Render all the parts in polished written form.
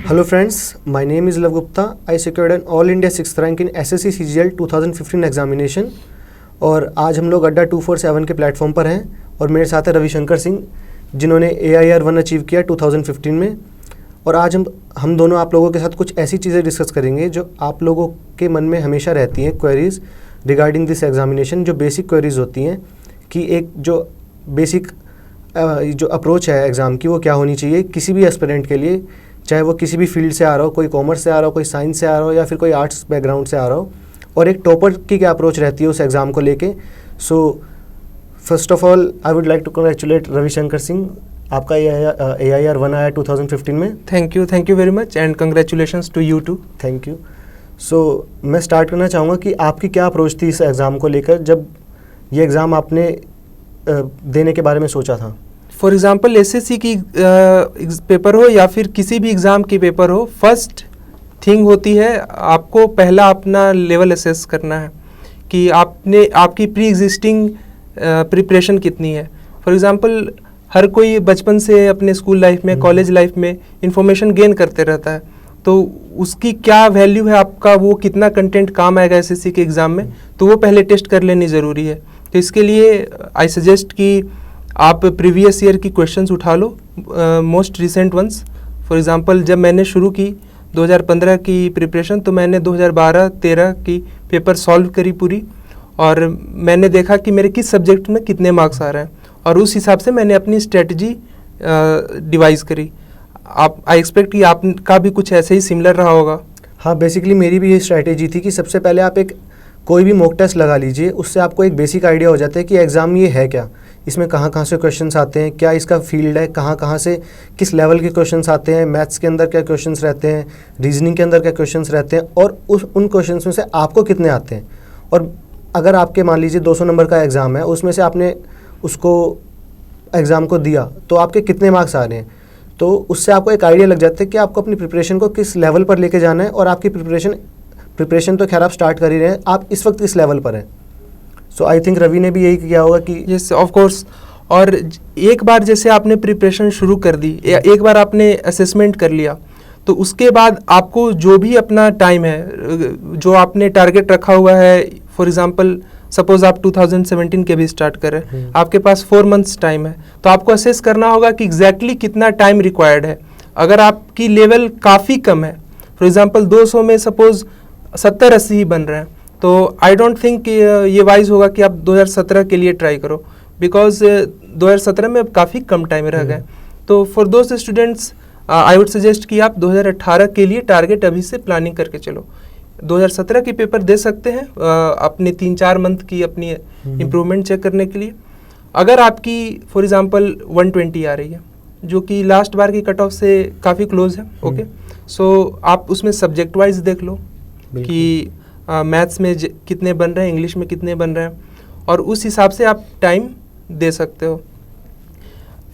Hello friends, my name is Lav Gupta. I secured an All India 6th rank in SSC CGL 2015 examination और आज हम लोग अड्डा 247 के प्लेटफॉर्म पर हैं और मेरे साथ है रविशंकर सिंह जिन्होंने AIR 1 अचीव किया 2015 में। और आज हम दोनों आप लोगों के साथ कुछ ऐसी चीज़ें डिस्कस करेंगे जो आप लोगों के मन में हमेशा रहती हैं, क्वेरीज रिगार्डिंग दिस एग्जामिनेशन, जो बेसिक क्वेरीज होती हैं कि एक जो बेसिक जो अप्रोच है एग्ज़ाम की वो क्या होनी चाहिए किसी भी एस्पिरेंट के लिए, चाहे वो किसी भी फील्ड से आ रहा हो, कोई कॉमर्स से आ रहा हो, कोई साइंस से आ रहा हो या फिर कोई आर्ट्स बैकग्राउंड से आ रहा हो, और एक टॉपर की क्या अप्रोच रहती है उस एग्ज़ाम को लेके। So first of all I would like to congratulate Ravishankar Singh, आपका AIR 1 आया 2015 में। Thank you very much and congratulations to you too. Thank you. So मैं स्टार्ट करना चाहूँगा कि आपकी क्या अप्रोच थी इस एग्ज़ाम को लेकर जब ये एग्ज़ाम आपने देने के बारे में सोचा था। फॉर एग्ज़ाम्पल SSC की पेपर हो या फिर किसी भी एग्ज़ाम की पेपर हो, फर्स्ट थिंग होती है आपको पहला अपना लेवल असेस करना है कि आपकी प्री एग्जिस्टिंग प्रिपरेशन कितनी है। फॉर एग्ज़ाम्पल हर कोई बचपन से अपने स्कूल लाइफ में, कॉलेज लाइफ में इंफॉर्मेशन गेन करते रहता है, तो उसकी क्या वैल्यू है आपका, वो कितना कंटेंट काम आएगा SSC के एग्ज़ाम में, तो वो पहले टेस्ट कर लेनी ज़रूरी है। तो इसके लिए आई सजेस्ट कि आप प्रीवियस ईयर की क्वेश्चंस उठा लो, most recent ones. For example जब मैंने शुरू की 2015 की प्रिपरेशन, तो मैंने 2012-13 की पेपर सॉल्व करी पूरी, और मैंने देखा कि मेरे किस सब्जेक्ट में कितने मार्क्स आ रहे हैं, और उस हिसाब से मैंने अपनी स्ट्रेटजी डिवाइस करी। आई एक्सपेक्ट कि आपका भी कुछ ऐसे ही सिमिलर रहा होगा। हाँ, बेसिकली मेरी भी ये स्ट्रैटेजी थी कि सबसे पहले आप कोई भी मॉक टेस्ट लगा लीजिए, उससे आपको एक बेसिक आइडिया हो जाता है कि एग्ज़ाम ये है क्या, इसमें कहाँ कहाँ से क्वेश्चंस आते हैं, क्या इसका फील्ड है, कहाँ कहाँ से किस लेवल के क्वेश्चंस आते हैं, मैथ्स के अंदर क्या क्वेश्चंस रहते हैं, रीजनिंग के अंदर क्या क्वेश्चंस रहते हैं, और उन क्वेश्चंस में से आपको कितने आते हैं। और अगर आपके मान लीजिए 200 नंबर का एग्ज़ाम है, उसमें से आपने उसको एग्ज़ाम को दिया तो आपके कितने मार्क्स आ रहे हैं, तो उससे आपको एक आइडिया लग जाता है कि आपको अपनी प्रिपरेशन को किस लेवल पर लेके जाना है। और आपकी प्रिपरेशन तो खैर आप स्टार्ट कर ही रहे हैं, आप इस वक्त किस लेवल पर हैं। सो आई थिंक रवि ने भी यही किया होगा कि यस ऑफ कोर्स। और एक बार जैसे आपने प्रिपरेशन शुरू कर दी, एक बार आपने असेसमेंट कर लिया, तो उसके बाद आपको जो भी अपना टाइम है, जो आपने टारगेट रखा हुआ है, फॉर एग्जांपल सपोज आप 2017 के भी स्टार्ट करें, आपके पास 4 मंथ्स टाइम है, तो आपको असेस करना होगा कि एग्जैक्टली कितना टाइम रिक्वायर्ड है। अगर आपकी लेवल काफ़ी कम है, फॉर एग्जांपल 200 में सपोज 70-80 ही बन रहे हैं, तो आई डोंट थिंक ये वाइज होगा कि आप 2017 के लिए ट्राई करो, बिकॉज 2017 में अब काफ़ी कम टाइम रह गए। तो for those students I would suggest कि आप 2018 के लिए टारगेट अभी से प्लानिंग करके चलो। 2017 की पेपर दे सकते हैं अपने 3-4 मंथ की अपनी इम्प्रूवमेंट चेक करने के लिए। अगर आपकी फॉर एग्जांपल 120 आ रही है, जो कि लास्ट बार की कट ऑफ से काफ़ी क्लोज है, ओके, सो आप उसमें सब्जेक्ट वाइज देख लो कि मैथ्स में कितने बन रहे हैं, इंग्लिश में कितने बन रहे हैं, और उस हिसाब से आप टाइम दे सकते हो।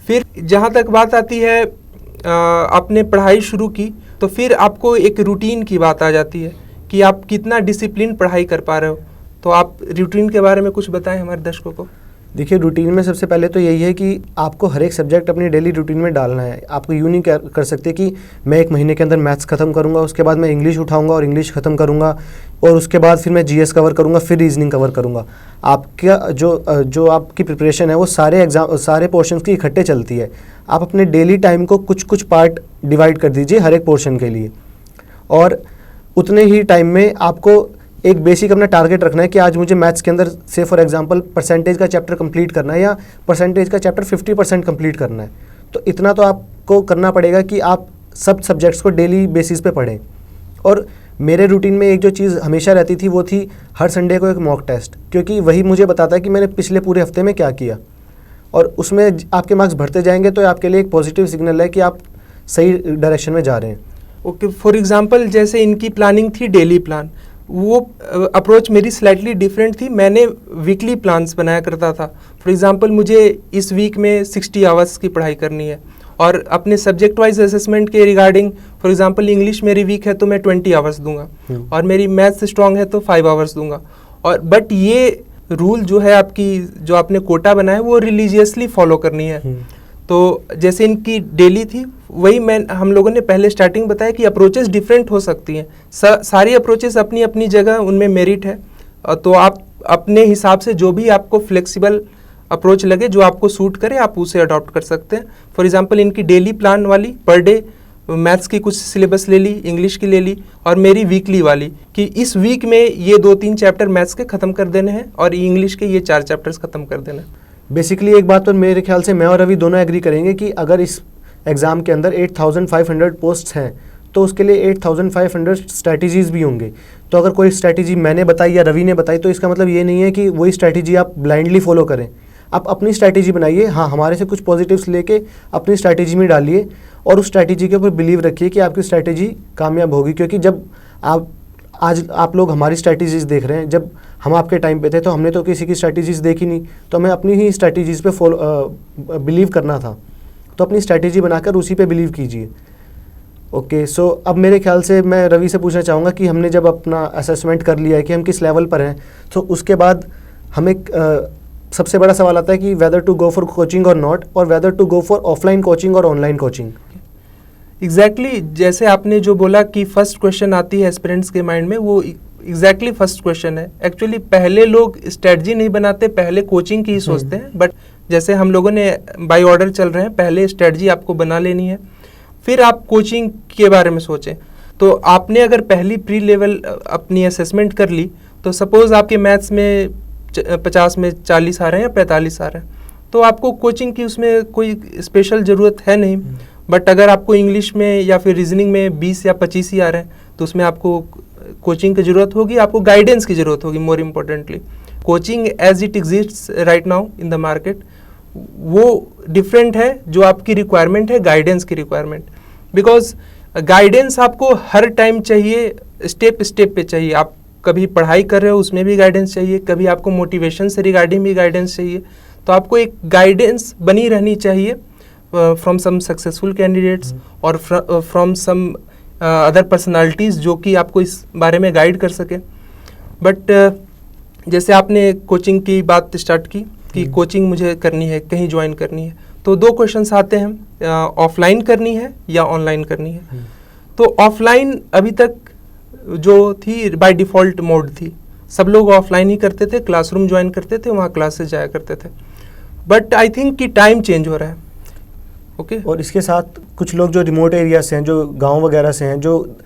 फिर जहाँ तक बात आती है आपने पढ़ाई शुरू की, तो फिर आपको एक रूटीन की बात आ जाती है कि आप कितना डिसिप्लिन पढ़ाई कर पा रहे हो। तो आप रूटीन के बारे में कुछ बताएं हमारे दर्शकों को। देखिए, रूटीन में सबसे पहले तो यही है कि आपको हर एक सब्जेक्ट अपनी डेली रूटीन में डालना है। आपको यूँ नहीं कर सकते कि मैं 1 महीने के अंदर मैथ्स ख़त्म करूँगा, उसके बाद मैं इंग्लिश उठाऊँगा और इंग्लिश ख़त्म करूँगा, और उसके बाद फिर मैं GS कवर करूँगा, फिर रीजनिंग कवर करूँगा। आपका जो आपकी प्रिपरेशन है वो सारे पोर्शंस की इकट्ठे चलती है। आप अपने डेली टाइम को कुछ पार्ट डिवाइड कर दीजिए हर एक पोर्शन के लिए, और उतने ही टाइम में आपको एक बेसिक अपना टारगेट रखना है कि आज मुझे मैथ्स के अंदर से फॉर एग्जांपल परसेंटेज का चैप्टर कंप्लीट करना है, या परसेंटेज का चैप्टर 50% कंप्लीट करना है। तो इतना तो आपको करना पड़ेगा कि आप सब सब्जेक्ट्स को डेली बेसिस पे पढ़ें। और मेरे रूटीन में एक जो चीज़ हमेशा रहती थी वो थी हर संडे को एक मॉक टेस्ट, क्योंकि वही मुझे बताता है कि मैंने पिछले पूरे हफ्ते में क्या किया, और उसमें आपके मार्क्स बढ़ते जाएंगे तो आपके लिए एक पॉजिटिव सिग्नल है कि आप सही डायरेक्शन में जा रहे हैं। ओके, फॉर एग्जांपल जैसे इनकी प्लानिंग थी डेली प्लान, वो अप्रोच मेरी स्लाइटली डिफरेंट थी। मैंने वीकली प्लान्स बनाया करता था। फॉर एग्जांपल मुझे इस वीक में 60 आवर्स की पढ़ाई करनी है, और अपने सब्जेक्ट वाइज असेसमेंट के रिगार्डिंग फॉर एग्जांपल इंग्लिश मेरी वीक है तो मैं 20 आवर्स दूंगा, और मेरी मैथ्स स्ट्रांग है तो 5 आवर्स दूंगा। और बट ये रूल जो है आपकी, जो आपने कोटा बनाया है, वो रिलीजियसली फॉलो करनी है। तो जैसे इनकी डेली थी, वही हम लोगों ने पहले स्टार्टिंग बताया कि अप्रोचेस डिफरेंट हो सकती हैं। सारी अप्रोचेस अपनी अपनी जगह उनमें मेरिट है। तो आप अपने हिसाब से जो भी आपको फ्लेक्सिबल अप्रोच लगे, जो आपको सूट करे, आप उसे अडॉप्ट कर सकते हैं। फॉर एग्जांपल इनकी डेली प्लान वाली पर डे मैथ्स की कुछ सिलेबस ले ली, इंग्लिश की ले ली, और मेरी वीकली वाली कि इस वीक में ये 2-3 चैप्टर मैथ्स के ख़त्म कर देने हैं और इंग्लिश के ये 4 चैप्टर्स ख़त्म कर देने हैं। बेसिकली एक बात तो मेरे ख्याल से मैं और रवि दोनों एग्री करेंगे कि अगर इस एग्ज़ाम के अंदर 8500 पोस्ट्स हैं तो उसके लिए 8500 स्ट्रैटेजीज़ भी होंगे। तो अगर कोई स्ट्रैटेजी मैंने बताई या रवि ने बताई तो इसका मतलब ये नहीं है कि वही स्ट्रैटेजी आप ब्लाइंडली फॉलो करें। आप अपनी स्ट्रैटेजी बनाइए, हाँ हमारे से कुछ पॉजिटिव्स लेके अपनी स्ट्रैटेजी में डालिए और उस स्ट्रैटेजी के ऊपर बिलीव रखिए कि आपकी स्ट्रैटेजी कामयाब होगी। क्योंकि जब आज आप लोग हमारी स्ट्रैटेजीज़ देख रहे हैं, जब हम आपके टाइम पे थे तो हमने तो किसी की स्ट्रैटेजीज़ देखी नहीं, तो हमें अपनी ही स्ट्रैटेजीज़ पे बिलीव करना था। तो अपनी स्ट्रैटेजी बनाकर उसी पे बिलीव कीजिए। ओके, सो अब मेरे ख्याल से मैं रवि से पूछना चाहूँगा कि हमने जब अपना असेसमेंट कर लिया है कि हम किस लेवल पर हैं, तो उसके बाद हमें सबसे बड़ा सवाल आता है कि whether to go for coaching और नॉट, और whether to go for offline coaching और ऑनलाइन कोचिंग। एग्जैक्टली जैसे आपने जो बोला कि फर्स्ट क्वेश्चन आती है एस्पिरेंट्स के माइंड में, वो एग्जैक्टली फर्स्ट क्वेश्चन है। एक्चुअली पहले लोग स्ट्रेटजी नहीं बनाते, पहले कोचिंग की ही सोचते हैं। बट जैसे हम लोगों ने बाय ऑर्डर चल रहे हैं, पहले स्ट्रेटजी आपको बना लेनी है, फिर आप कोचिंग के बारे में सोचें। तो आपने अगर पहली प्री लेवल अपनी असेसमेंट कर ली, तो सपोज़ आपके मैथ्स में 50 में 40 आ रहे हैं या 45 आ रहे हैं, तो आपको कोचिंग की उसमें कोई स्पेशल ज़रूरत है नहीं। बट अगर आपको इंग्लिश में या फिर रीजनिंग में 20 या 25 ही आ रहे हैं, तो उसमें आपको कोचिंग की ज़रूरत होगी, आपको गाइडेंस की ज़रूरत होगी। More importantly coaching as it exists right now in the market, वो डिफरेंट है। जो आपकी रिक्वायरमेंट है गाइडेंस की रिक्वायरमेंट, बिकॉज गाइडेंस आपको हर टाइम चाहिए, स्टेप स्टेप पे चाहिए। आप कभी पढ़ाई कर रहे हो उसमें भी गाइडेंस चाहिए, कभी आपको मोटिवेशन से रिगार्डिंग भी गाइडेंस चाहिए। तो आपको एक गाइडेंस बनी रहनी चाहिए फ्रॉम सम सक्सेसफुल कैंडिडेट्स और फ्रॉम सम अदर पर्सनालिटीज़ जो कि आपको इस बारे में गाइड कर सके। बट जैसे आपने कोचिंग की बात स्टार्ट की कि कोचिंग मुझे करनी है, कहीं ज्वाइन करनी है, तो 2 क्वेश्चंस आते हैं, ऑफलाइन करनी है या ऑनलाइन करनी है। तो ऑफलाइन अभी तक जो थी बाय डिफ़ॉल्ट मोड थी, सब लोग ऑफलाइन ही करते थे, क्लासरूम ज्वाइन करते थे, वहाँ क्लासेस जाया करते थे। बट आई थिंक कि टाइम चेंज हो रहा है। ओके और इसके साथ कुछ लोग जो रिमोट एरिया से हैं, जो गांव वगैरह से हैं, जो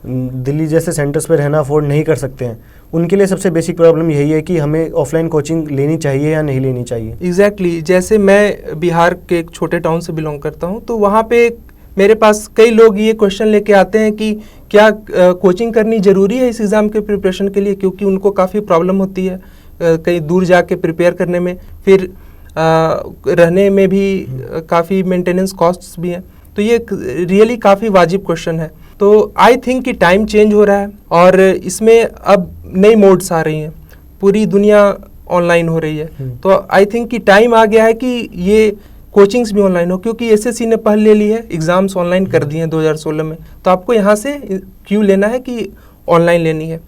दिल्ली जैसे सेंटर्स पे रहना अफोर्ड नहीं कर सकते हैं, उनके लिए सबसे बेसिक प्रॉब्लम यही है कि हमें ऑफलाइन कोचिंग लेनी चाहिए या नहीं लेनी चाहिए। एग्जैक्टली जैसे मैं बिहार के एक छोटे टाउन से बिलोंग करता हूँ, तो वहाँ पे मेरे पास कई लोग ये क्वेश्चन लेके आते हैं कि क्या कोचिंग करनी ज़रूरी है इस एग्ज़ाम के प्रिपरेशन के लिए, क्योंकि उनको काफ़ी प्रॉब्लम होती है कहीं दूर जाके प्रिपेयर करने में, फिर रहने में भी काफ़ी मेंटेनेंस कॉस्ट्स भी हैं। तो ये रियली काफ़ी वाजिब क्वेश्चन है। तो आई थिंक कि टाइम चेंज हो रहा है और इसमें अब नई मोड्स आ रही हैं, पूरी दुनिया ऑनलाइन हो रही है। तो आई थिंक कि टाइम आ गया है कि ये कोचिंग्स भी ऑनलाइन हो, क्योंकि एसएससी ने पहल ले ली है, एग्ज़ाम्स ऑनलाइन कर दिए हैं 2016 में। तो आपको यहाँ से क्यों लेना है कि ऑनलाइन लेनी है।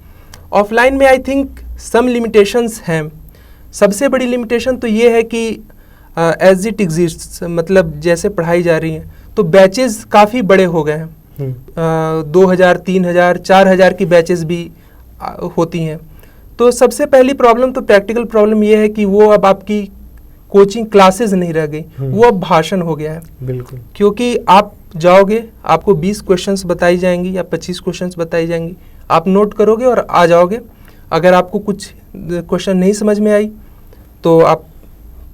ऑफलाइन में आई थिंक सम लिमिटेशंस हैं। सबसे बड़ी लिमिटेशन तो ये है कि एज इट एग्जिस्ट्स, मतलब जैसे पढ़ाई जा रही है, तो बैचेस काफ़ी बड़े हो गए हैं। 2000, 3000, 4000 की बैचेस भी होती हैं। तो सबसे पहली प्रॉब्लम तो प्रैक्टिकल प्रॉब्लम ये है कि वो अब आपकी कोचिंग क्लासेस नहीं रह गई, वो अब भाषण हो गया है। बिल्कुल, क्योंकि आप जाओगे, आपको 20 क्वेश्चंस बताई जाएंगी या 25 क्वेश्चंस बताई जाएंगी, आप नोट करोगे और आ जाओगे। अगर आपको कुछ क्वेश्चन नहीं समझ में आई तो आप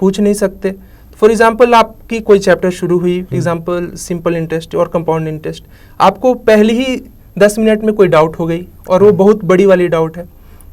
पूछ नहीं सकते। फॉर एग्जाम्पल आपकी कोई चैप्टर शुरू हुई, एग्जाम्पल सिंपल इंटरेस्ट और कंपाउंड इंटरेस्ट, आपको पहले ही 10 मिनट में कोई डाउट हो गई और वो बहुत बड़ी वाली डाउट है,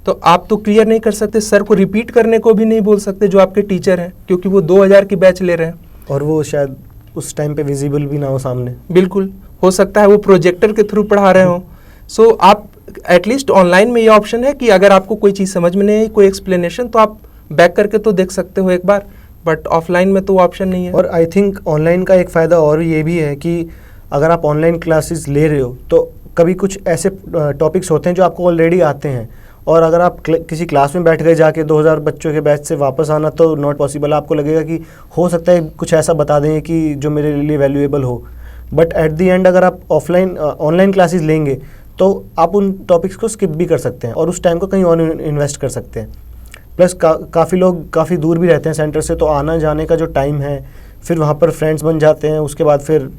तो आप तो क्लियर नहीं कर सकते, सर को रिपीट करने को भी नहीं बोल सकते जो आपके टीचर हैं, क्योंकि वो 2000 की बैच ले रहे हैं और वो शायद उस टाइम पे विजिबल भी ना हो सामने। बिल्कुल हो सकता है वो प्रोजेक्टर के थ्रू पढ़ा रहे हो। सो आप एटलीस्ट ऑनलाइन में ये ऑप्शन है कि अगर आपको कोई चीज़ समझ में नहीं आई, कोई एक्सप्लेनेशन, तो आप बैक करके तो देख सकते हो एक बार, बट ऑफलाइन में तो वो ऑप्शन नहीं है। और आई थिंक ऑनलाइन का एक फ़ायदा और ये भी है कि अगर आप ऑनलाइन क्लासेस ले रहे हो तो कभी कुछ ऐसे टॉपिक्स होते हैं जो आपको ऑलरेडी आते हैं और अगर आप किसी क्लास में बैठ गए जाके 2000 बच्चों के बैच से वापस आना तो नॉट पॉसिबल। आपको लगेगा कि हो सकता है कुछ ऐसा बता दें कि जो मेरे लिए वैल्यूएबल हो, बट एट दी एंड अगर आप ऑनलाइन क्लासेस लेंगे तो आप उन टॉपिक्स को स्किप भी कर सकते हैं और उस टाइम को कहीं और इन्वेस्ट कर सकते हैं। प्लस काफ़ी लोग काफ़ी दूर भी रहते हैं सेंटर से, तो आना जाने का जो टाइम है, फिर वहाँ पर फ्रेंड्स बन जाते हैं, उसके बाद फिर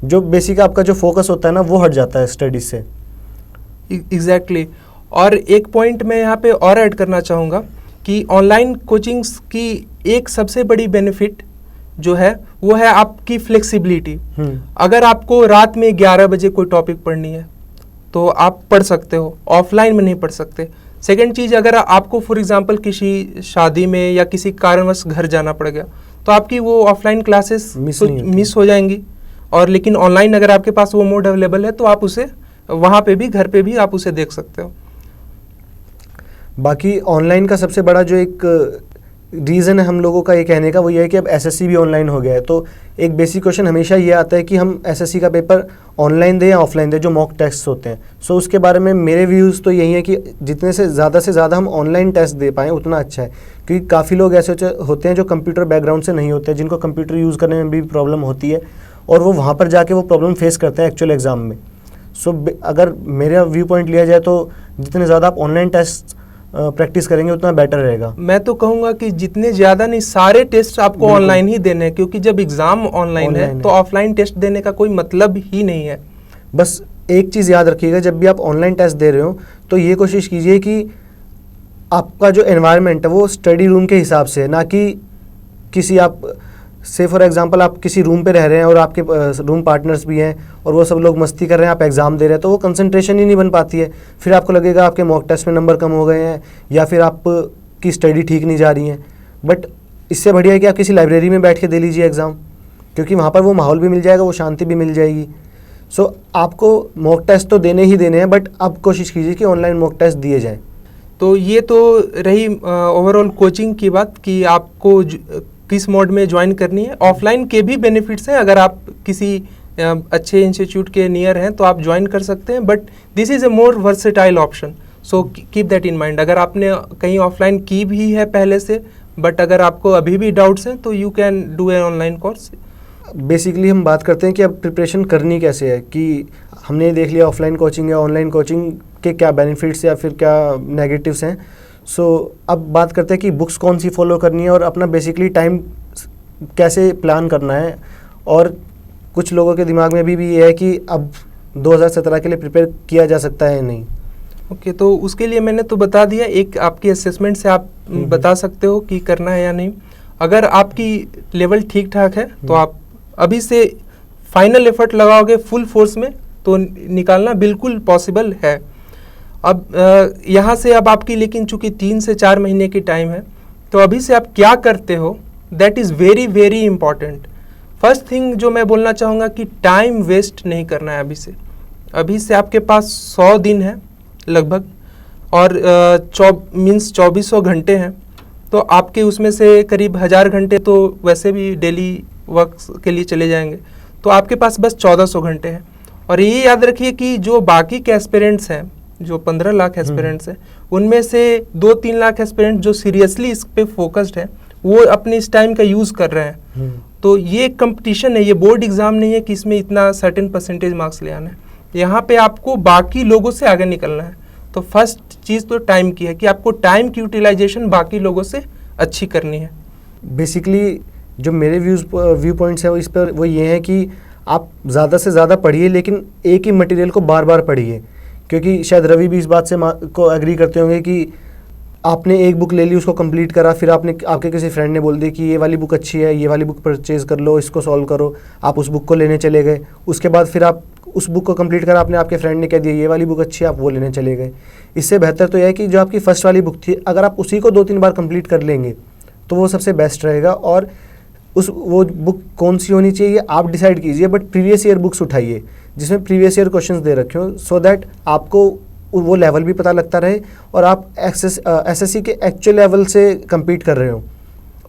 जो बेसिक आपका जो फोकस होता है ना वो हट जाता है स्टडीज से। एग्जैक्टली और एक पॉइंट मैं यहाँ पे और ऐड करना चाहूँगा कि ऑनलाइन कोचिंग्स की एक सबसे बड़ी बेनिफिट जो है वो है आपकी फ्लेक्सिबिलिटी। अगर आपको रात में 11 बजे कोई टॉपिक पढ़नी है तो आप पढ़ सकते हो, ऑफलाइन में नहीं पढ़ सकते। सेकंड चीज़, अगर आपको फॉर एग्जांपल किसी शादी में या किसी कारणवश घर जाना पड़ गया तो आपकी वो ऑफलाइन क्लासेस मिस हो जाएंगी, और लेकिन ऑनलाइन अगर आपके पास वो मोड अवेलेबल है तो आप उसे वहाँ पे भी, घर पे भी आप उसे देख सकते हो। बाकी ऑनलाइन का सबसे बड़ा जो एक रीज़न है हम लोगों का ये कहने का, वो ये है कि अब एसएससी भी ऑनलाइन हो गया है। तो एक बेसिक क्वेश्चन हमेशा ये आता है कि हम एसएससी का पेपर ऑनलाइन दें या ऑफलाइन दें, जो मॉक टेस्ट होते हैं। सो उसके बारे में मेरे व्यूज़ तो यही है कि जितने से ज़्यादा हम ऑनलाइन टेस्ट दे पाएँ उतना अच्छा है, क्योंकि काफ़ी लोग ऐसे होते हैं जो कंप्यूटर बैकग्राउंड से नहीं होते हैं, जिनको कंप्यूटर यूज़ करने में भी प्रॉब्लम होती है और वो वहाँ पर जाके वो प्रॉब्लम फेस करते हैं एक्चुअल एग्ज़ाम में। सो अगर मेरा व्यू पॉइंट लिया जाए तो जितने ज़्यादा आप ऑनलाइन टेस्ट प्रैक्टिस करेंगे उतना बेटर रहेगा। मैं तो कहूँगा कि जितने ज़्यादा नहीं, सारे टेस्ट आपको ऑनलाइन ही देने हैं, क्योंकि जब एग्ज़ाम ऑनलाइन है तो ऑफलाइन टेस्ट देने का कोई मतलब ही नहीं है। बस एक चीज़ याद रखिएगा, जब भी आप ऑनलाइन टेस्ट दे रहे हो तो ये कोशिश कीजिए कि आपका जो एनवायरनमेंट है वो स्टडी रूम के हिसाब से है, ना कि किसी आप से फॉर एग्जांपल आप किसी रूम पे रह रहे हैं और आपके रूम पार्टनर्स भी हैं और वो सब लोग मस्ती कर रहे हैं, आप एग्ज़ाम दे रहे हैं, तो वो कंसंट्रेशन ही नहीं बन पाती है। फिर आपको लगेगा आपके मॉक टेस्ट में नंबर कम हो गए हैं या फिर आपकी स्टडी ठीक नहीं जा रही है। बट इससे बढ़िया है कि आप किसी लाइब्रेरी में बैठ के दे लीजिए एग्ज़ाम, क्योंकि वहाँ पर वो माहौल भी मिल जाएगा, वो शांति भी मिल जाएगी। सो आपको मॉक टेस्ट तो देने ही देने हैं, बट आप कोशिश कीजिए कि ऑनलाइन मॉक टेस्ट दिए जाएँ। तो ये तो रही ओवरऑल कोचिंग की बात कि आपको किस मोड में ज्वाइन करनी है। ऑफलाइन के भी बेनिफिट्स हैं, अगर आप किसी अच्छे इंस्टीट्यूट के नियर हैं तो आप ज्वाइन कर सकते हैं, but this is a more versatile option, so keep that in mind. अगर आपने कहीं ऑफलाइन की भी है पहले से, बट अगर आपको अभी भी डाउट्स हैं तो you can do a online course. Basically हम बात करते हैं कि अब प्रिपरेशन करनी कैसे है, कि हमने देख लिया ऑफलाइन कोचिंग या ऑनलाइन कोचिंग के क्या बेनिफिट्स या फिर क्या नेगेटिव्स हैं। सो अब बात करते हैं कि बुक्स कौन सी फॉलो करनी है और अपना बेसिकली टाइम कैसे प्लान करना है। और कुछ लोगों के दिमाग में भी ये है कि अब 2017 के लिए प्रिपेयर किया जा सकता है नहीं। ओके, तो उसके लिए मैंने तो बता दिया, एक आपकी असेसमेंट से आप बता सकते हो कि करना है या नहीं। अगर आपकी लेवल ठीक ठाक है तो आप अभी से फाइनल एफर्ट लगाओगे फुल फोर्स में तो निकालना बिल्कुल पॉसिबल है। अब यहाँ से अब आपकी लेकिन चूंकि 3 से 4 महीने की टाइम है, तो अभी से आप क्या करते हो that is very very important. First thing जो मैं बोलना चाहूँगा कि टाइम वेस्ट नहीं करना है। अभी से आपके पास 100 दिन है लगभग, और 2400 घंटे हैं, तो आपके उसमें से करीब 1000 घंटे तो वैसे भी डेली वर्क के लिए चले जाएंगे, तो आपके पास बस 1400 घंटे हैं। और ये याद रखिए कि जो बाकी के एस्पिरेंट्स हैं, जो 15 लाख एस्पिरेंट्स हैं, उनमें से 2-3 लाख एस्पिरेंट जो सीरियसली इस पे फोकस्ड हैं, वो अपने इस टाइम का यूज़ कर रहे हैं। तो ये कंपटीशन है, ये बोर्ड एग्जाम नहीं है कि इसमें इतना सर्टेन परसेंटेज मार्क्स ले आना है। यहाँ पे आपको बाकी लोगों से आगे निकलना है। तो फर्स्ट चीज़ तो टाइम की है कि आपको टाइम की यूटिलाइजेशन बाकी लोगों से अच्छी करनी है। बेसिकली जो मेरे व्यू पॉइंट्स है इस पर वो ये है कि आप ज़्यादा से ज़्यादा पढ़िए, लेकिन एक ही मटेरियल को बार बार पढ़िए, क्योंकि शायद रवि भी इस बात से को एग्री करते होंगे कि आपने एक बुक ले ली, उसको कंप्लीट करा, फिर आपके किसी फ्रेंड ने बोल दिया कि ये वाली बुक अच्छी है, ये वाली बुक परचेज़ कर लो, इसको सॉल्व करो, आप उस बुक को लेने चले गए। उसके बाद फिर आप उस बुक को कंप्लीट करा, आपके फ्रेंड ने कह दिया ये वाली बुक अच्छी है, आप वो लेने चले गए। इससे बेहतर तो यह है कि जो आपकी फर्स्ट वाली बुक थी, अगर आप उसी को 2-3 बार कंप्लीट कर लेंगे तो वो सबसे बेस्ट रहेगा। और वो बुक कौन सी होनी चाहिए आप डिसाइड कीजिए, बट प्रीवियस ईयर बुक्स उठाइए जिसमें प्रीवियस ईयर क्वेश्चंस दे रखे हो, सो दैट आपको वो लेवल भी पता लगता रहे और आप एसएससी के एक्चुअल लेवल से compete कर रहे हो।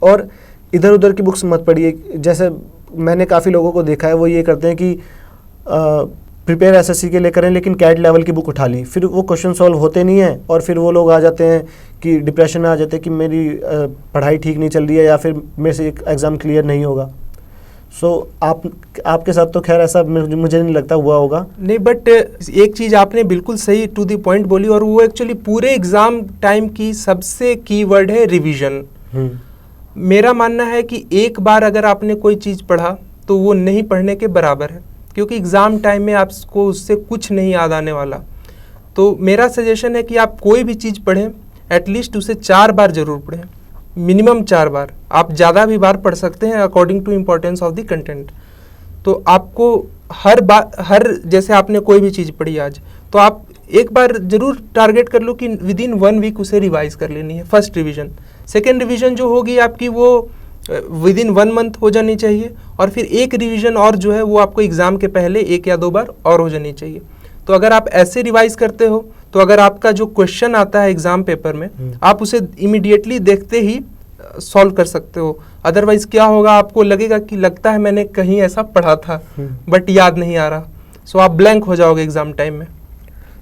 और इधर उधर की बुक्स मत पढ़िए। जैसे मैंने काफ़ी लोगों को देखा है, वो ये करते हैं कि प्रिपेयर एसएससी के लिए करें लेकिन कैट लेवल की बुक उठा ली, फिर वो क्वेश्चन सॉल्व होते नहीं हैं और फिर वो लोग आ जाते हैं कि डिप्रेशन में आ जाते हैं कि मेरी पढ़ाई ठीक नहीं चल रही है या फिर मेरे से एक एग्ज़ाम क्लियर नहीं होगा। सो आपके साथ तो खैर ऐसा मुझे नहीं लगता हुआ होगा। नहीं, बट एक चीज़ आपने बिल्कुल सही टू द पॉइंट बोली, और वो एक्चुअली पूरे एग्ज़ाम टाइम की सबसे कीवर्ड है रिवीजन। मेरा मानना है कि एक बार अगर आपने कोई चीज़ पढ़ा तो वो नहीं पढ़ने के बराबर है, क्योंकि एग्ज़ाम टाइम में आपको उससे कुछ नहीं याद आने वाला। तो मेरा सजेशन है कि आप कोई भी चीज़ पढ़ें, एटलीस्ट उसे 4 बार ज़रूर पढ़ें, मिनिमम 4 बार। आप ज़्यादा भी बार पढ़ सकते हैं according to importance of the content. तो आपको हर जैसे आपने कोई भी चीज़ पढ़ी आज, तो आप एक बार ज़रूर टारगेट कर लो कि विद इन 1 वीक उसे रिवाइज कर लेनी है, फर्स्ट रिवीजन। सेकेंड रिवीजन जो होगी आपकी वो विद इन 1 मंथ हो जानी चाहिए, और फिर एक रिवीजन और जो है वो आपको एग्ज़ाम के पहले 1 या 2 बार और हो जानी चाहिए। तो अगर आप ऐसे रिवाइज करते हो तो अगर आपका जो क्वेश्चन आता है एग्ज़ाम पेपर में, आप उसे इमीडिएटली देखते ही सॉल्व कर सकते हो। अदरवाइज क्या होगा, आपको लगेगा कि लगता है मैंने कहीं ऐसा पढ़ा था बट याद नहीं आ रहा, सो आप ब्लैंक हो जाओगे एग्ज़ाम टाइम में।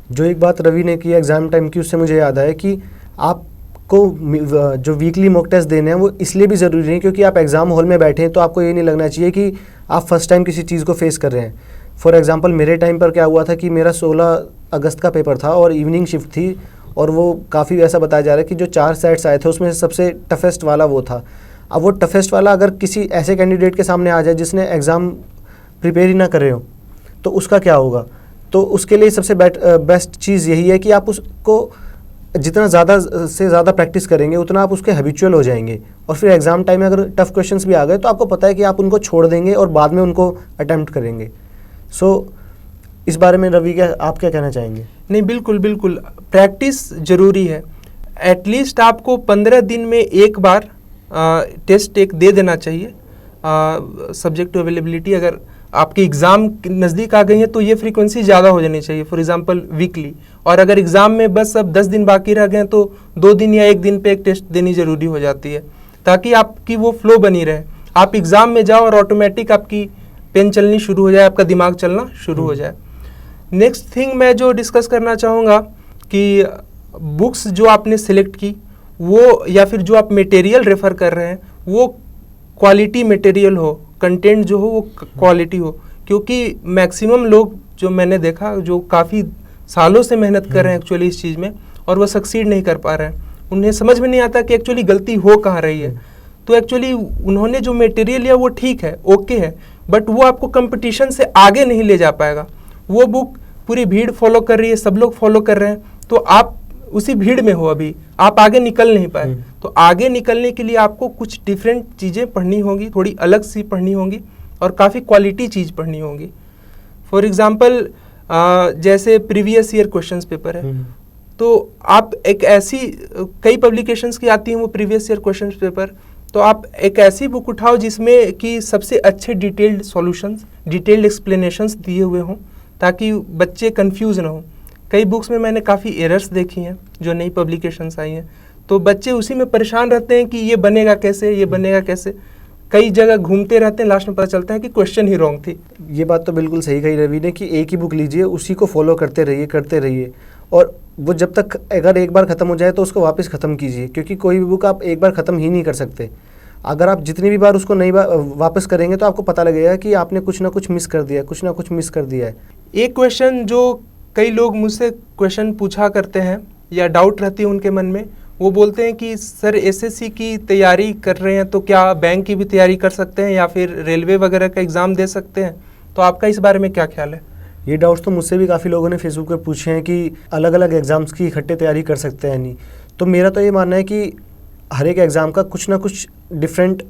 जो एक बात रवि ने की एग्ज़ाम टाइम की, उससे मुझे याद आया कि आपको जो वीकली मॉक टेस्ट देने हैं वो इसलिए भी ज़रूरी नहीं क्योंकि आप एग्ज़ाम हॉल में बैठे हैं, तो आपको ये नहीं लगना चाहिए कि आप फर्स्ट टाइम किसी चीज़ को फेस कर रहे हैं। फॉर एग्ज़ाम्पल मेरे टाइम पर क्या हुआ था कि मेरा 16 अगस्त का पेपर था और इवनिंग शिफ्ट थी, और वो काफ़ी ऐसा बताया जा रहा है कि जो 4 सेट्स आए थे उसमें से सबसे टफेस्ट वाला वो था। अब वो टफेस्ट वाला अगर किसी ऐसे कैंडिडेट के सामने आ जाए जिसने एग्ज़ाम प्रिपेयर ही ना करे हो, तो उसका क्या होगा। तो उसके लिए सबसे बेस्ट चीज़ यही है कि आप उसको जितना ज़्यादा से ज़्यादा प्रैक्टिस करेंगे उतना आप उसके हैबिचुअल हो जाएंगे, और फिर एग्ज़ाम टाइम में अगर टफ़ क्वेश्चंस भी आ गए तो आपको पता है कि आप उनको छोड़ देंगे और बाद में उनको अटैम्प्ट करेंगे। सो इस बारे में रवि आप क्या कहना चाहेंगे? नहीं, बिल्कुल बिल्कुल, प्रैक्टिस ज़रूरी है। एटलीस्ट आपको 15 दिन में एक बार टेस्ट एक दे देना चाहिए। सब्जेक्ट टू अवेलेबिलिटी अगर आपके एग्ज़ाम नज़दीक आ गई है तो ये फ्रीक्वेंसी ज़्यादा हो जानी चाहिए, फॉर एग्जांपल वीकली। और अगर एग्ज़ाम में बस अब 10 दिन बाकी रह गए तो 2 दिन या 1 दिन पे एक टेस्ट देनी ज़रूरी हो जाती है, ताकि आपकी वो फ्लो बनी रहे। आप एग्ज़ाम में जाओ और ऑटोमेटिक आपकी पेन चलनी शुरू हो जाए, आपका दिमाग चलना शुरू हो जाए। नेक्स्ट थिंग मैं जो डिस्कस करना चाहूँगा कि बुक्स जो आपने सेलेक्ट की वो, या फिर जो आप मटेरियल रेफ़र कर रहे हैं वो क्वालिटी मटेरियल हो, कंटेंट जो हो वो क्वालिटी हो। क्योंकि मैक्सिमम लोग जो मैंने देखा जो काफ़ी सालों से मेहनत कर रहे हैं एक्चुअली इस चीज़ में, और वो सक्सीड नहीं कर पा रहे हैं, उन्हें समझ में नहीं आता कि एक्चुअली गलती हो कहाँ रही है। तो एक्चुअली उन्होंने जो मटेरियल लिया वो ठीक है, ओके है, बट वो आपको कंपटीशन से आगे नहीं ले जा पाएगा। वो बुक पूरी भीड़ फॉलो कर रही है, सब लोग फॉलो कर रहे हैं, तो आप उसी भीड़ में हो, अभी आप आगे निकल नहीं पाए। तो आगे निकलने के लिए आपको कुछ डिफरेंट चीज़ें पढ़नी होंगी, थोड़ी अलग सी पढ़नी होंगी, और काफ़ी क्वालिटी चीज़ पढ़नी होगी। फॉर एग्जांपल जैसे प्रीवियस ईयर क्वेश्चंस पेपर है, तो आप एक ऐसी, कई पब्लिकेशंस की आती हैं वो प्रीवियस ईयर क्वेश्चंस पेपर, तो आप एक ऐसी बुक उठाओ जिसमें कि सबसे अच्छे डिटेल्ड सॉल्यूशंस, डिटेल्ड एक्सप्लेनेशंस दिए हुए हों, ताकि बच्चे कंफ्यूज ना हो। कई बुक्स में मैंने काफ़ी एरर्स देखी हैं जो नई पब्लिकेशंस आई हैं, तो बच्चे उसी में परेशान रहते हैं कि ये बनेगा कैसे, ये बनेगा कैसे, कई जगह घूमते रहते हैं, लास्ट में पता चलता है कि क्वेश्चन ही रॉन्ग थी। ये बात तो बिल्कुल सही कही रवि ने कि एक ही बुक लीजिए, उसी को फॉलो करते रहिए, और वो जब तक अगर एक बार ख़त्म हो जाए तो उसको वापस ख़त्म कीजिए, क्योंकि कोई भी बुक आप एक बार ख़त्म ही नहीं कर सकते। अगर आप जितनी भी बार उसको नई बार वापस करेंगे तो आपको पता लगेगा कि आपने कुछ ना कुछ मिस कर दिया, कुछ ना कुछ मिस कर दिया है। एक क्वेश्चन जो कई लोग मुझसे क्वेश्चन पूछा करते हैं या डाउट रहती है उनके मन में, वो बोलते हैं कि सर एसएससी की तैयारी कर रहे हैं तो क्या बैंक की भी तैयारी कर सकते हैं या फिर रेलवे वगैरह का एग्ज़ाम दे सकते हैं, तो आपका इस बारे में क्या ख्याल है? ये डाउट्स तो मुझसे भी काफ़ी लोगों ने फेसबुक पर पूछे हैं कि अलग अलग एग्ज़ाम्स की इकट्ठे तैयारी कर सकते हैं नहीं। तो मेरा तो ये मानना है कि हर एक एग्ज़ाम का कुछ ना कुछ डिफरेंट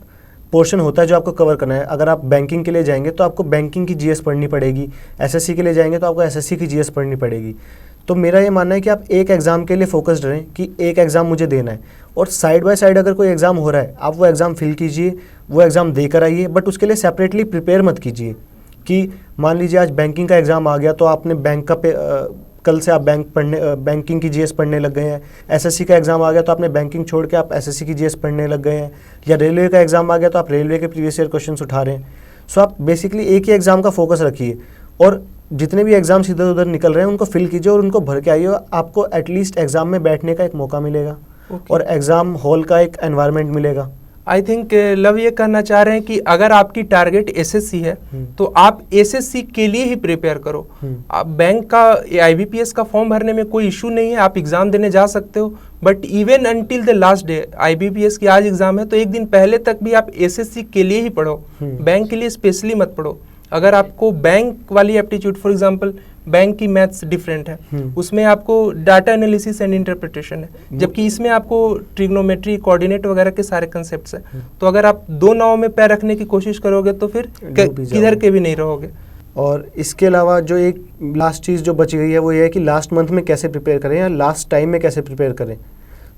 पोर्शन होता है जो आपको कवर करना है। अगर आप बैंकिंग के लिए जाएंगे तो आपको बैंकिंग की जीएस पढ़नी पड़ेगी, एसएससी के लिए जाएंगे तो आपको एसएससी की जीएस पढ़नी पड़ेगी। तो मेरा ये मानना है कि आप एक एग्ज़ाम के लिए फोकस्ड रहें कि एक एग्ज़ाम मुझे देना है, और साइड बाय साइड अगर कोई एग्ज़ाम हो रहा है आप वो एग्ज़ाम फिल कीजिए, वो एग्ज़ाम देकर आइए, बट उसके लिए सेपरेटली प्रिपेयर मत कीजिए कि मान लीजिए आज बैंकिंग का एग्ज़ाम आ गया तो आपने बैंक का कल से आप बैंकिंग की जीएस पढ़ने लग गए हैं, एसएससी का एग्ज़ाम आ गया तो आपने बैंकिंग छोड़ के आप एसएससी की जीएस पढ़ने लग गए हैं, या रेलवे का एग्ज़ाम आ गया तो आप रेलवे के प्रीवियस ईयर क्वेश्चंस उठा रहे हैं। सो आप बेसिकली एक ही एग्ज़ाम का फोकस रखिए, और जितने भी एग्ज़ाम्स इधर उधर निकल रहे हैं उनको फिल कीजिए और उनको भर के आइए। आपको एटलीस्ट एग्ज़ाम में बैठने का एक मौका मिलेगा और एग्ज़ाम हॉल का एक एनवायरनमेंट मिलेगा। आई थिंक लव ये कहना चाह रहे हैं कि अगर आपकी टारगेट एसएससी है तो आप एसएससी के लिए ही प्रिपेयर करो। आप बैंक का आईबीपीएस का फॉर्म भरने में कोई इशू नहीं है, आप एग्जाम देने जा सकते हो, but even until the last day, IBPS की आज एग्जाम है तो एक दिन पहले तक भी आप एसएससी के लिए ही पढ़ो, बैंक के लिए स्पेशली मत पढ़ो। अगर आपको बैंक वाली एप्टीट्यूड, फॉर एग्जांपल बैंक की मैथ्स डिफरेंट है, उसमें आपको डाटा एनालिसिस एंड इंटरप्रिटेशन है, जबकि इसमें आपको ट्रिग्नोमेट्री, कोऑर्डिनेट वगैरह के सारे कंसेप्ट्स हैं। तो अगर आप दो नाव में पैर रखने की कोशिश करोगे तो फिर किधर के भी नहीं रहोगे। और इसके अलावा जो एक लास्ट चीज़ जो बच गई है वो ये है कि लास्ट मंथ में कैसे प्रिपेयर करें या लास्ट टाइम में कैसे प्रिपेयर करें।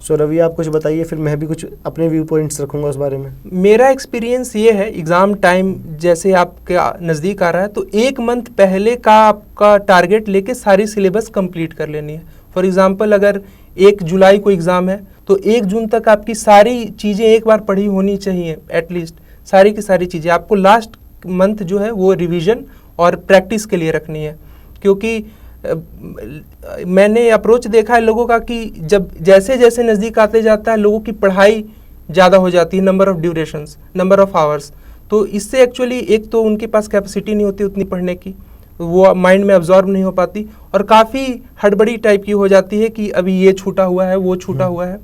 सो रवि, आप कुछ बताइए, फिर मैं भी कुछ अपने व्यू पॉइंट्स रखूंगा उस बारे में। मेरा एक्सपीरियंस ये है, एग्ज़ाम टाइम जैसे आपके नज़दीक आ रहा है तो एक मंथ पहले का आपका टारगेट लेके सारी सिलेबस कंप्लीट कर लेनी है। फॉर एग्जांपल अगर 1 जुलाई को एग्ज़ाम है तो 1 जून तक आपकी सारी चीज़ें एक बार पढ़ी होनी चाहिए, एटलीस्ट सारी की सारी चीज़ें। आपको लास्ट मंथ जो है वो रिवीजन और प्रैक्टिस के लिए रखनी है, क्योंकि मैंने अप्रोच देखा है लोगों का कि जब जैसे जैसे नज़दीक आते जाता है लोगों की पढ़ाई ज़्यादा हो जाती है, number of durations, number of hours. तो इससे एक्चुअली एक तो उनके पास कैपेसिटी नहीं होती उतनी पढ़ने की, वो माइंड में अब्जॉर्ब नहीं हो पाती, और काफ़ी हड़बड़ी टाइप की हो जाती है कि अभी ये छूटा हुआ है, वो छूटा हुआ है।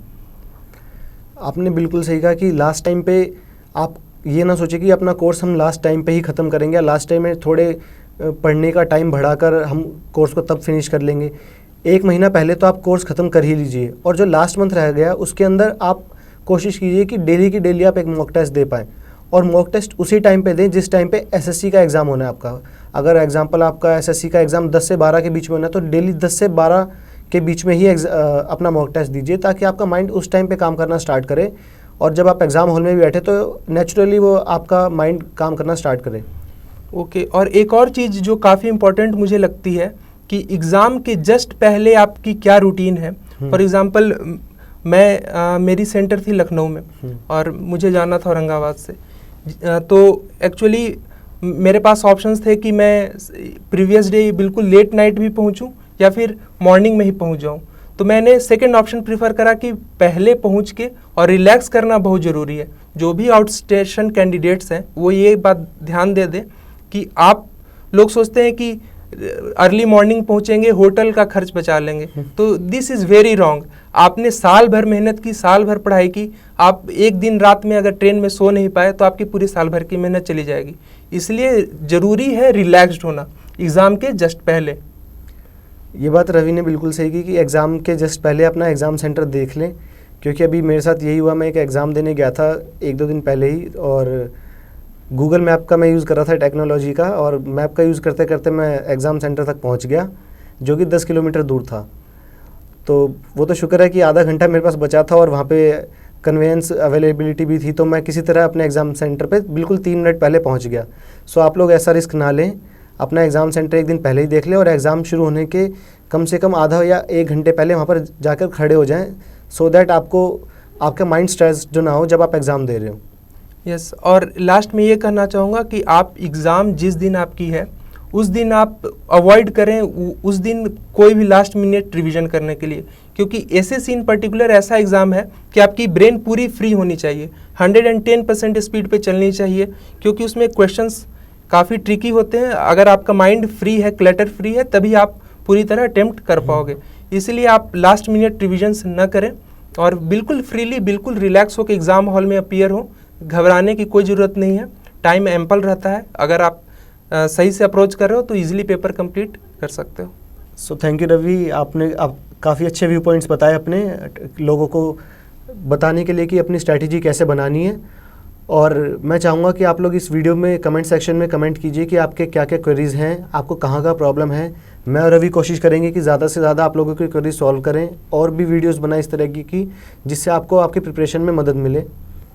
आपने बिल्कुल सही कहा कि लास्ट टाइम पे आप ये ना सोचे कि अपना कोर्स हम लास्ट टाइम पे ही ख़त्म करेंगे, लास्ट टाइम में थोड़े पढ़ने का टाइम बढ़ाकर हम कोर्स को तब फिनिश कर लेंगे। 1 महीना पहले तो आप कोर्स ख़त्म कर ही लीजिए, और जो लास्ट मंथ रह गया उसके अंदर आप कोशिश कीजिए कि डेली की डेली आप एक मॉक टेस्ट दे पाएँ, और मॉक टेस्ट उसी टाइम पे दें जिस टाइम पे एसएससी का एग्ज़ाम होना है आपका। अगर एग्जांपल आपका एसएससी का एग्ज़ाम 10 से 12 के बीच में होना है तो डेली 10 से 12 के बीच में ही अपना मॉक टेस्ट दीजिए, ताकि आपका माइंड उस टाइम पे काम करना स्टार्ट करे, और जब आप एग्ज़ाम हॉल में भी बैठे तो नेचुरली वो आपका माइंड काम करना स्टार्ट करे। ओके और एक और चीज़ जो काफ़ी इम्पोर्टेंट मुझे लगती है कि एग्ज़ाम के जस्ट पहले आपकी क्या रूटीन है। फॉर एग्ज़ाम्पल मैं मेरी सेंटर थी लखनऊ में और मुझे जाना था औरंगाबाद से, तो एक्चुअली मेरे पास ऑप्शंस थे कि मैं प्रीवियस डे बिल्कुल लेट नाइट भी पहुंचूं या फिर मॉर्निंग में ही पहुंच जाऊं। तो मैंने सेकंड ऑप्शन प्रीफर करा कि पहले पहुंच के और रिलैक्स करना बहुत ज़रूरी है। जो भी आउट स्टेशन कैंडिडेट्स हैं वो ये बात ध्यान दे दें कि आप लोग सोचते हैं कि अर्ली मॉर्निंग पहुंचेंगे होटल का खर्च बचा लेंगे, तो दिस इज़ वेरी रॉन्ग। आपने साल भर मेहनत की, साल भर पढ़ाई की, आप एक दिन रात में अगर ट्रेन में सो नहीं पाए तो आपकी पूरी साल भर की मेहनत चली जाएगी। इसलिए ज़रूरी है रिलैक्स्ड होना एग्ज़ाम के जस्ट पहले। ये बात रवि ने बिल्कुल सही की कि एग्ज़ाम के जस्ट पहले अपना एग्ज़ाम सेंटर देख लें, क्योंकि अभी मेरे साथ यही हुआ। मैं एक एग्ज़ाम देने गया था 1-2 दिन पहले ही, और गूगल मैप का मैं यूज़ कर रहा था टेक्नोलॉजी का, और मैप का यूज़ करते करते मैं एग्ज़ाम सेंटर तक पहुंच गया जो कि 10 किलोमीटर दूर था। तो वो तो शुक्र है कि आधा घंटा मेरे पास बचा था और वहाँ पे कन्वेंस अवेलेबिलिटी भी थी, तो मैं किसी तरह अपने एग्ज़ाम सेंटर पे बिल्कुल 3 मिनट पहले पहुँच गया। सो आप लोग ऐसा रिस्क ना लें, अपना एग्ज़ाम सेंटर एक दिन पहले ही देख लें, और एग्ज़ाम शुरू होने के कम से कम आधा या 1 घंटे पहले वहाँ पर जाकर खड़े हो जाएँ, सो दैट आपको आपका माइंड स्ट्रेस जो ना हो जब आप एग्ज़ाम दे रहे हो। यस और लास्ट में ये कहना चाहूँगा कि आप एग्ज़ाम जिस दिन आपकी है उस दिन आप अवॉइड करें उस दिन कोई भी लास्ट मिनट रिवीजन करने के लिए, क्योंकि एसएससी इन पर्टिकुलर ऐसा एग्ज़ाम है कि आपकी ब्रेन पूरी फ्री होनी चाहिए, 110% स्पीड पे चलनी चाहिए, क्योंकि उसमें क्वेश्चंस काफ़ी ट्रिकी होते हैं। अगर आपका माइंड फ्री है, क्लटर फ्री है, तभी आप पूरी तरह अटेम्प्ट कर पाओगे। इसलिए आप लास्ट मिनट रिविजन्स न करें और बिल्कुल फ्रीली, बिल्कुल रिलैक्स होकर एग्ज़ाम हॉल में अपीयर हो। घबराने की कोई ज़रूरत नहीं है, टाइम एम्पल रहता है। अगर आप सही से अप्रोच कर रहे हो तो इजीली पेपर कंप्लीट कर सकते हो। सो थैंक यू रवि, आपने काफ़ी अच्छे व्यू पॉइंट्स बताए अपने लोगों को बताने के लिए कि अपनी स्ट्रैटेजी कैसे बनानी है। और मैं चाहूँगा कि आप लोग इस वीडियो में कमेंट सेक्शन में कमेंट कीजिए कि आपके क्या क्या क्वेरीज़ हैं, आपको कहाँ का प्रॉब्लम है। मैं और रवि कोशिश करेंगे कि ज़्यादा से ज़्यादा आप लोगों की क्वेरीज सॉल्व करें, और भी वीडियोस बनाएं इस तरह की जिससे आपको आपकी प्रिपरेशन में मदद मिले।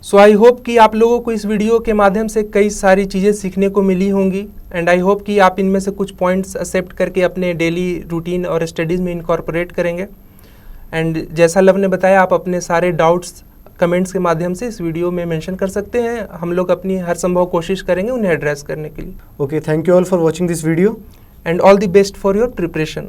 सो आई होप कि आप लोगों को इस वीडियो के माध्यम से कई सारी चीज़ें सीखने को मिली होंगी, एंड आई होप कि आप इनमें से कुछ पॉइंट्स एक्सेप्ट करके अपने डेली रूटीन और स्टडीज़ में इनकॉर्पोरेट करेंगे। एंड जैसा लव ने बताया, आप अपने सारे डाउट्स कमेंट्स के माध्यम से इस वीडियो में मेंशन कर सकते हैं। हम लोग अपनी हर संभव कोशिश करेंगे उन्हें एड्रेस करने के लिए। Okay, thank you all for watching this video. And all the best for your preparation.